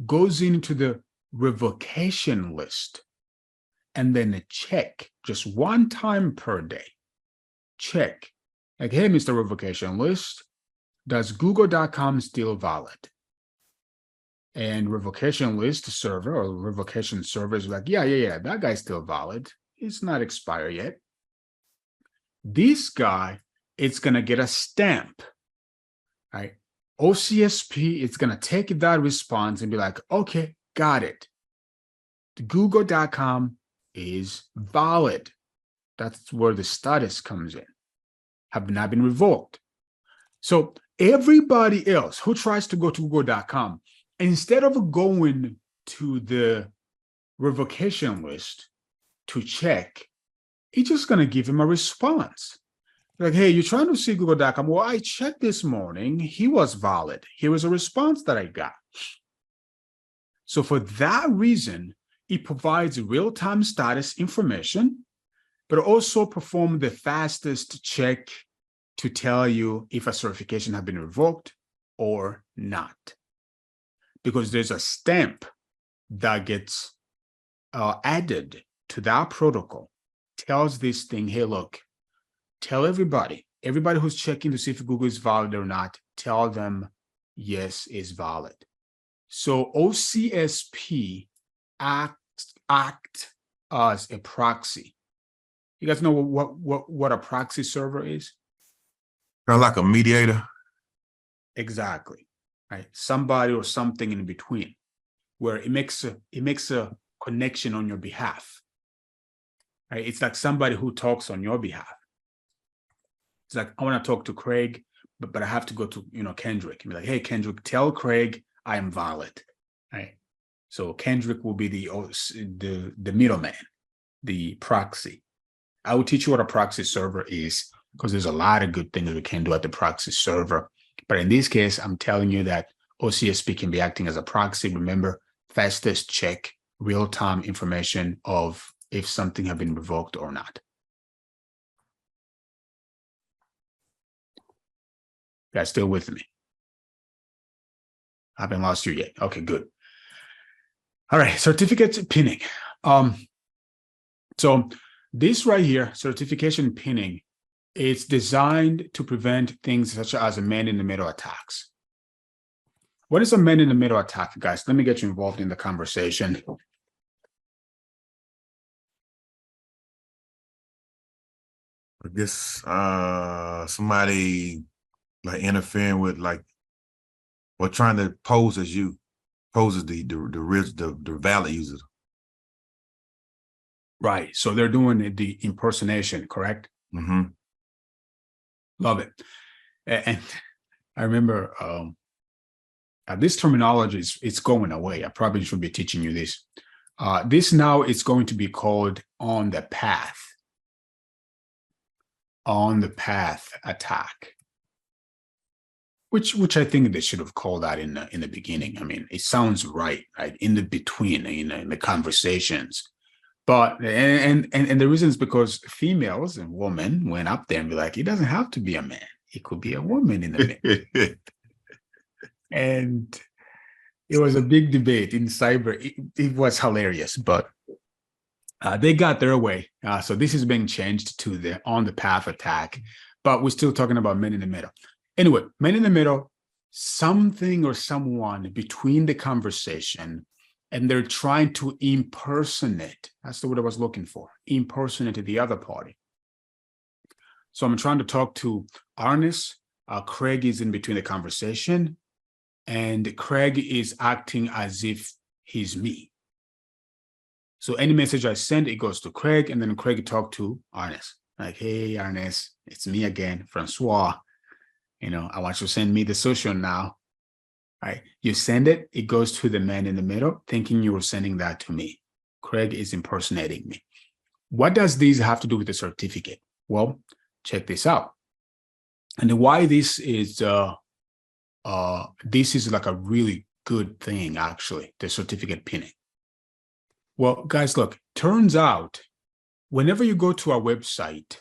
goes into the revocation list and then check just one time per day. Check, like, hey, Mr. Revocation List, does google.com still valid? And revocation list server or revocation server is like, yeah, that guy's still valid. It's not expired yet. This guy, it's going to get a stamp, right? OCSP, it's going to take that response and be like, okay, got it. Google.com is valid. That's where the status comes in. Have not been revoked. So everybody else who tries to go to google.com, instead of going to the revocation list to check, it's just going to give him a response. Like, hey, you're trying to see google.com. Well, I checked this morning. He was valid. Here was a response that I got. So for that reason, it provides real-time status information, but also perform the fastest check to tell you if a certification has been revoked or not. Because there's a stamp that gets added to that protocol, tells this thing, hey, look, tell everybody who's checking to see if Google is valid or not, tell them yes, is valid. So OCSP act as a proxy. You guys know what a proxy server is? Kind of like a mediator. Exactly, right? Somebody or something in between, where it makes a connection on your behalf. Right? It's like somebody who talks on your behalf. It's like, I want to talk to Craig, but I have to go to Kendrick and be like, hey, Kendrick, tell Craig I am valid. Right? So Kendrick will be the middleman, the proxy. I will teach you what a proxy server is, because there's a lot of good things we can do at the proxy server. But in this case, I'm telling you that OCSP can be acting as a proxy. Remember, fastest check, real-time information of if something has been revoked or not. You guys still with me? I haven't lost you yet. Okay, good. All right, certificate pinning. So this right here, certification pinning, it's designed to prevent things such as a man-in-the-middle attacks. What is a man-in-the-middle attack, guys? Let me get you involved in the conversation. I guess somebody like interfering with or trying to pose as you, poses the valid user. Right. So they're doing the impersonation, correct? Mm-hmm. Love it. And I remember this terminology it's going away. I probably should be teaching you this. This now is going to be called on the path attack, which I think they should have called that in the beginning. I mean, it sounds right in the between, in the conversations. But and the reason is because females and women went up there and be like, it doesn't have to be a man; it could be a woman in the mix. And it was a big debate in cyber. It was hilarious, but they got their way. So this is being changed to the on the path attack, but we're still talking about men in the middle. Anyway, men in the middle, something or someone between the conversation, and they're trying to impersonate. That's the word I was looking for. Impersonate the other party. So I'm trying to talk to Arthanas. Craig is in between the conversation, and Craig is acting as if he's me. So any message I send, it goes to Craig, and then Craig talk to Arthanas. Like, hey, Arthanas, it's me again, François. I want you to send me the social now. Right? You send it, it goes to the man in the middle, thinking you were sending that to me. Craig is impersonating me. What does this have to do with the certificate? Well, check this out. And why this is like a really good thing, actually, the certificate pinning. Well, guys, look, turns out whenever you go to our website,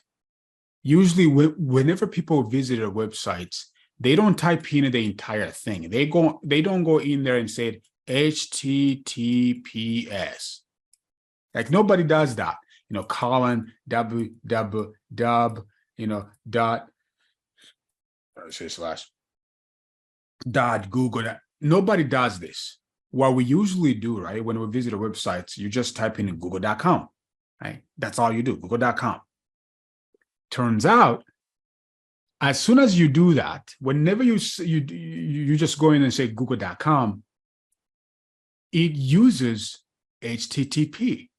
usually whenever people visit our websites, they don't type in the entire thing. They don't go in there and say HTTPS. Like nobody does that. Colon www dot Google. Nobody does this. What we usually do, right, when we visit our websites, you just type in google.com, right? That's all you do, google.com. Turns out, as soon as you do that, whenever you just go in and say google.com, it uses HTTP.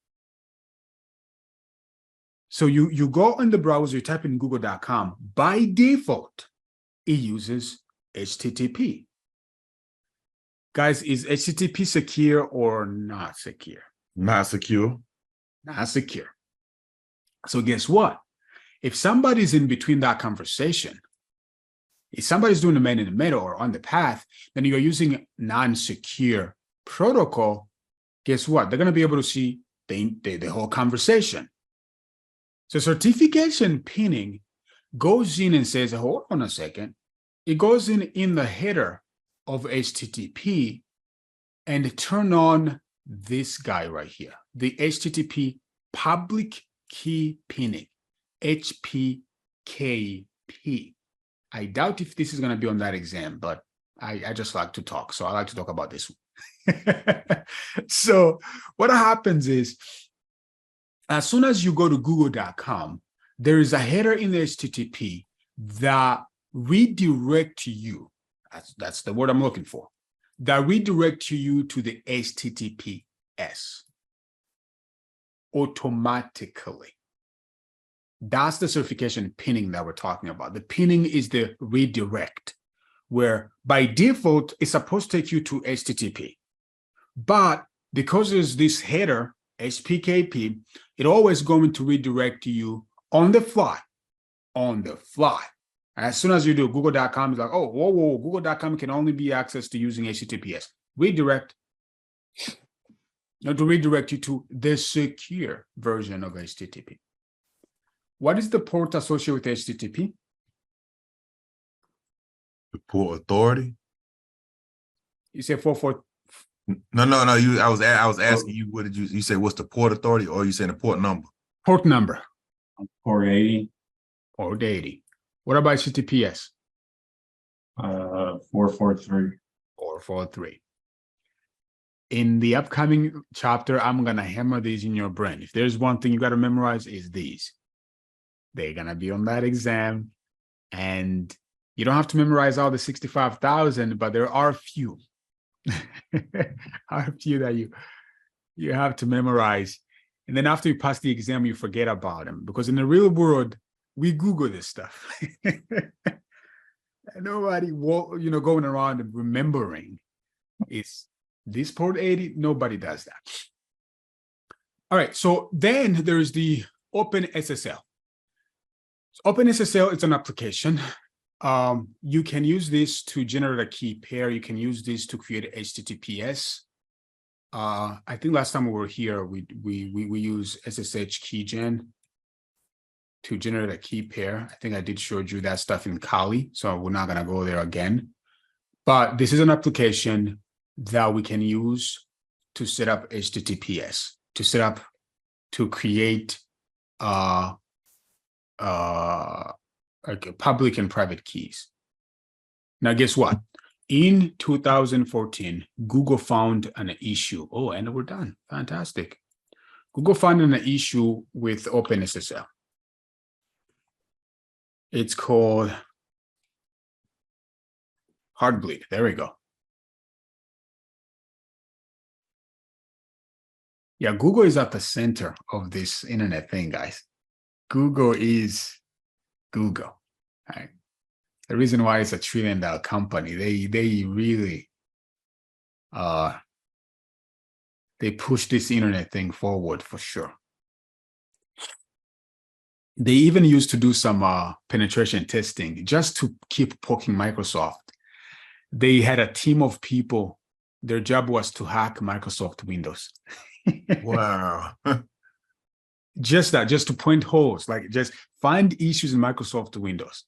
So you go in the browser, you type in google.com, by default, it uses HTTP. Guys, is HTTP secure or not secure? Not secure. Not secure. So guess what? If somebody's in between that conversation, if somebody's doing the man in the middle or on the path, then you're using non-secure protocol, guess what? They're going to be able to see the whole conversation. So certification pinning goes in and says, hold on a second. It goes in the header of HTTP and turn on this guy right here, the HTTP public key pinning, HPKP. I doubt if this is going to be on that exam, but I just like to talk. So I like to talk about this one. So what happens is, as soon as you go to google.com, there is a header in the HTTP that redirect you. That's the word I'm looking for. That redirect you to the HTTPS automatically. That's the certification pinning that we're talking about. The pinning is the redirect, where by default, it's supposed to take you to HTTP. But because there's this header, HPKP, it always going to redirect you on the fly. On the fly. As soon as you do, google.com is like, oh, whoa, google.com can only be accessed to using HTTPS. Redirect. To redirect you to the secure version of HTTP. What is the port associated with HTTP? The port authority. You say 44. No. I was asking you, what did you say? What's the port authority, or you saying the port number? Port number. Port 80. Port 80. What about HTTPS? 443. 443. In the upcoming chapter, I'm gonna hammer these in your brain. If there's one thing you got to memorize, is these. They're gonna be on that exam, and you don't have to memorize all the 65,000, but there are a few. Are a few that you have to memorize, and then after you pass the exam, you forget about them, because in the real world, we Google this stuff. Nobody, going around and remembering is this port 80. Nobody does that. All right. So then there's the OpenSSL. So OpenSSL is an application. You can use this to generate a key pair. You can use this to create HTTPS. I think last time we were here, we use SSH keygen to generate a key pair. I think I did show you that stuff in Kali, so we're not gonna go there again. But this is an application that we can use to set up HTTPS, to create like public and private keys. Now, guess what? In 2014, Google found an issue. Oh, and we're done. Fantastic. Google found an issue with OpenSSL. It's called Heartbleed. There we go. Yeah, Google is at the center of this internet thing, guys. Google is Google. Right? The reason why it's $1 trillion company, they really they push this internet thing forward for sure. They even used to do some penetration testing just to keep poking Microsoft. They had a team of people. Their job was to hack Microsoft Windows. Wow. Just to point holes, like just find issues in Microsoft Windows.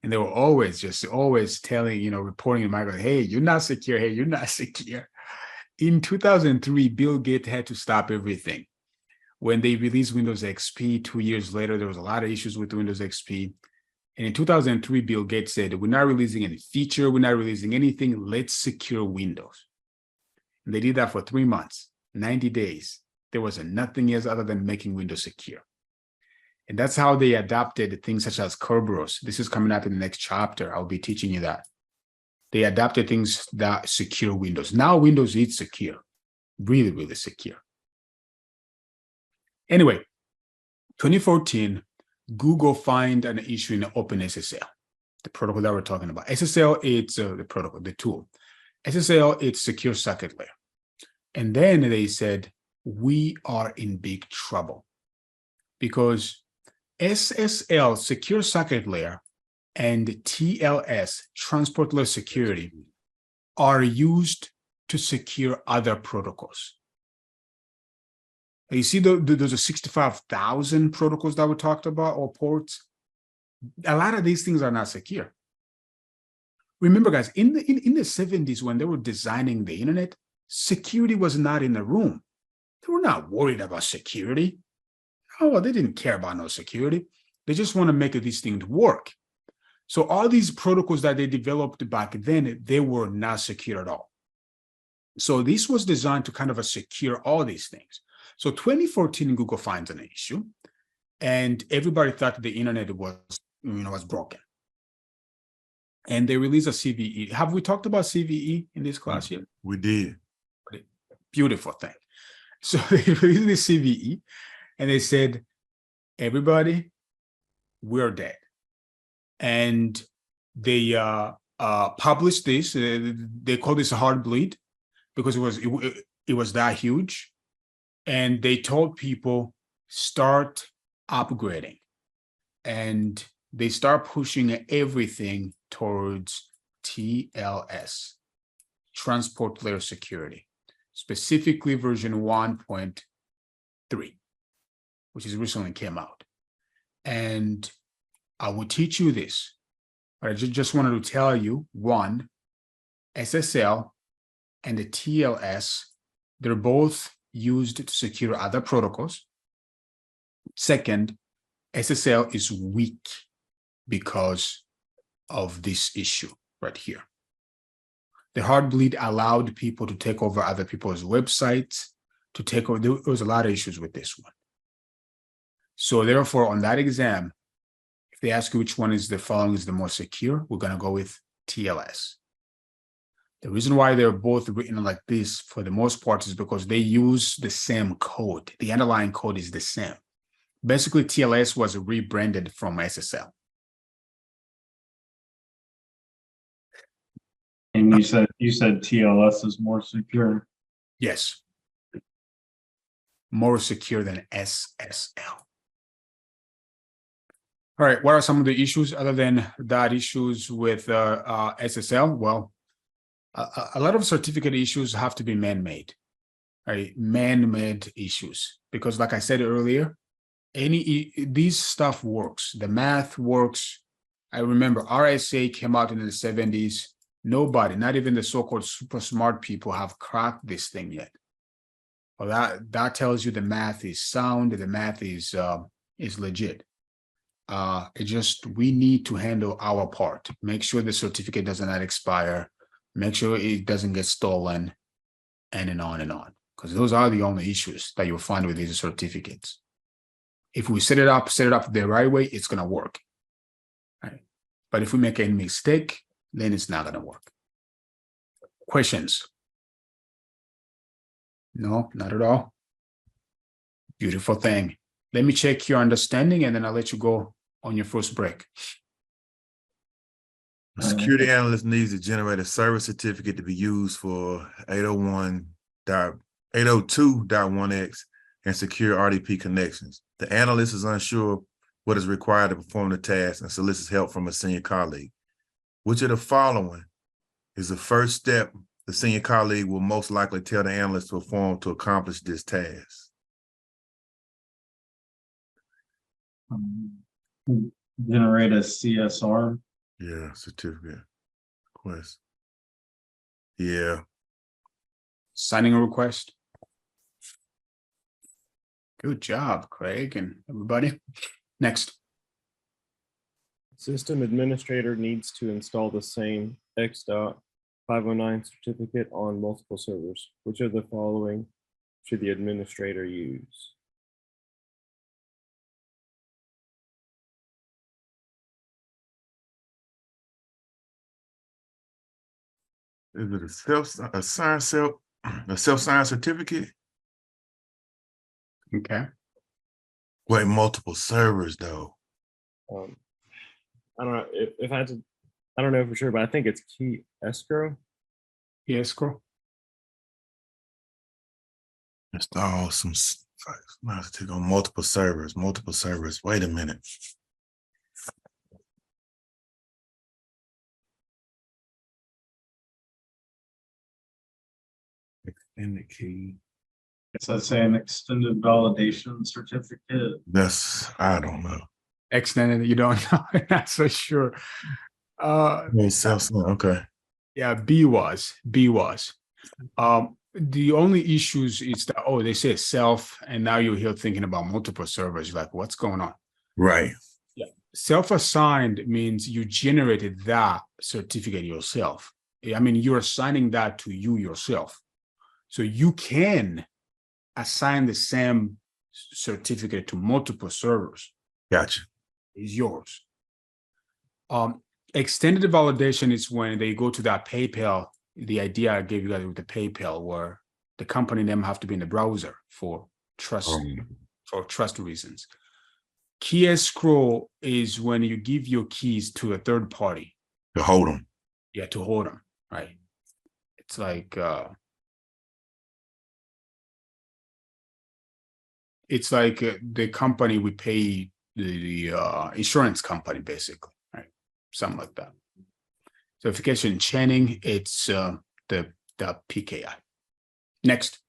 And they were always telling, reporting in Microsoft, hey, you're not secure. Hey, you're not secure. In 2003, Bill Gates had to stop everything. When they released Windows XP 2 years later, there was a lot of issues with Windows XP. And in 2003, Bill Gates said, we're not releasing any feature. We're not releasing anything. Let's secure Windows. And they did that for 3 months, 90 days. There was nothing else other than making Windows secure. And that's how they adopted things such as Kerberos. This is coming up in the next chapter. I'll be teaching you that. They adopted things that secure Windows. Now Windows is secure, really, really secure. Anyway, 2014, Google find an issue in OpenSSL. the protocol that we're talking about. SSL, it's the protocol, the tool. SSL, it's secure socket layer. And then they said, we are in big trouble because SSL, secure socket layer, and TLS, transport layer security, are used to secure other protocols. You see, those are 65,000 protocols that we talked about, or ports. A lot of these things are not secure. Remember, guys, in the 70s, when they were designing the internet, security was not in the room. They were not worried about security. Oh, they didn't care about no security. They just want to make these things work. So all these protocols that they developed back then, they were not secure at all. So this was designed to kind of secure all these things. So 2014, Google finds an issue, and everybody thought the internet was, was broken. And they released a CVE. Have we talked about CVE in this class yet? We did. Beautiful thing. So they released the CVE, and they said, everybody, we're dead. And they published this. They call this a hard bleed because it was that huge. And they told people, start upgrading. And they start pushing everything towards TLS, transport layer security, specifically version 1.3, which is recently came out. And I will teach you this, but I just wanted to tell you, one, SSL and the TLS, they're both used to secure other protocols. Second, SSL is weak because of this issue right here. The hard bleed allowed people to take over other people's websites, to take over. There was a lot of issues with this one. So therefore, on that exam, if they ask you which one is the following is the more secure, we're going to go with TLS. The reason why they're both written like this for the most part is because they use the same code. The underlying code is the same. Basically, TLS was rebranded from SSL. And you said TLS is more secure. Yes. More secure than SSL. All right, what are some of the issues other than that issues with SSL? Well, a lot of certificate issues have to be man-made, right? Man-made issues, because like I said earlier, these stuff works. The math works. I remember RSA came out in the 70s. Nobody, not even the so-called super smart people, have cracked this thing yet. Well, that tells you the math is sound. The math is legit. We need to handle our part. Make sure the certificate does not expire. Make sure it doesn't get stolen, and on and on. Because those are the only issues that you'll find with these certificates. If we set it up the right way, it's gonna work. Right? But if we make any mistake, then it's not gonna work. Questions? No, not at all. Beautiful thing. Let me check your understanding, and then I'll let you go on your first break. A security analyst needs to generate a service certificate to be used for 802.1x and secure RDP connections. The analyst is unsure what is required to perform the task and solicits help from a senior colleague. Which of the following is the first step the senior colleague will most likely tell the analyst to perform to accomplish this task? Generate a CSR. Yeah, certificate request. Yeah. Signing a request. Good job, Craig and everybody. Next. System administrator needs to install the same X.509 certificate on multiple servers. Which of the following should the administrator use? Is it a self-signed certificate? Okay. Wait, multiple servers though. I don't know if I had to I don't know for sure, but I think it's key escrow. Yeah, scroll. Install some. I have to take on multiple servers. Wait a minute. Extended key. Does that say an extended validation certificate? I don't know. Extended, you don't know. Not so sure. Okay. Yeah, B was. The only issues is that, oh, they say self, and now you're here thinking about multiple servers. You're like, what's going on? Right. Yeah. Self-assigned means you generated that certificate yourself. I mean, you're assigning that to you yourself. So you can assign the same certificate to multiple servers. Gotcha. It's yours. Extended validation is when they go to that PayPal, the idea I gave you guys with the PayPal, where the company name have to be in the browser for trust reasons. Key escrow is when you give your keys to a third party. To hold them. Yeah, to hold them, right? It's like the company we pay the insurance company, basically, right? Something like that. Certification chaining, it's the PKI. Next.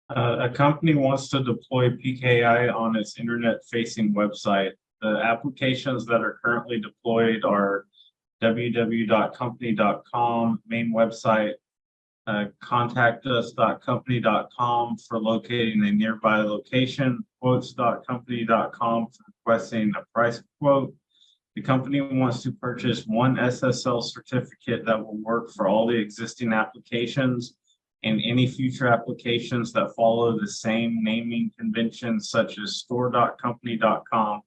A company wants to deploy PKI on its internet-facing website. The applications that are currently deployed are www.company.com, main website, contactus.company.com for locating a nearby location, quotes.company.com for requesting a price quote. The company wants to purchase one SSL certificate that will work for all the existing applications and any future applications that follow the same naming conventions, such as store.company.com.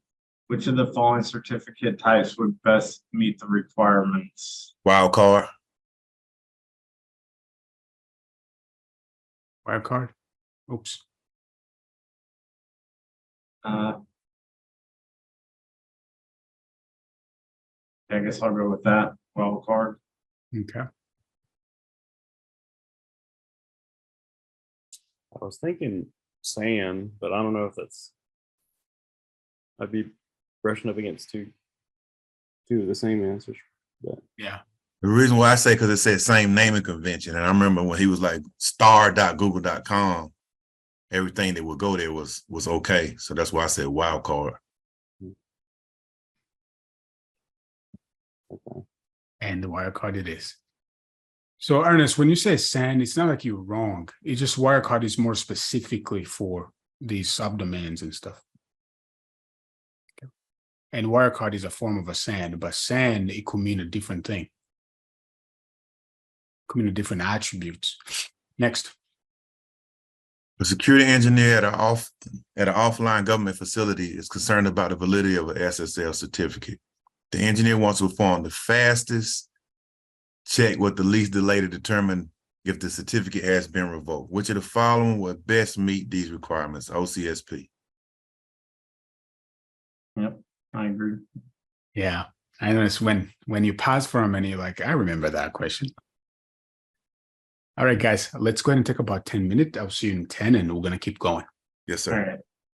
Which of the following certificate types would best meet the requirements? Wildcard. Wildcard. Oops. I guess I'll go with that. Wildcard. Okay. I was thinking SAN, but I don't know if that's. I'd be brushing up against two of the same answers. But Yeah. The reason why I say because it said same naming convention, and I remember when he was like star.google.com, everything that would go there was okay. So that's why I said wildcard. okay. And the wildcard it is. So Ernest, when you say SAN, it's not like you're wrong. It's just wildcard is more specifically for these subdomains and stuff. Okay. And wildcard is a form of a SAN, but SAN, it could mean a different thing. It could mean a different attributes. Next. A security engineer at an offline government facility is concerned about the validity of an SSL certificate. The engineer wants to perform the fastest check with the least delay to determine if the certificate has been revoked. Which of the following would best meet these requirements? OCSP. Yep, I agree. Yeah. I noticed when you pass for a minute, you're like, I remember that question. All right, guys, let's go ahead and take about 10 minutes. I'll see you in 10 and we're going to keep going. Yes, sir. All right.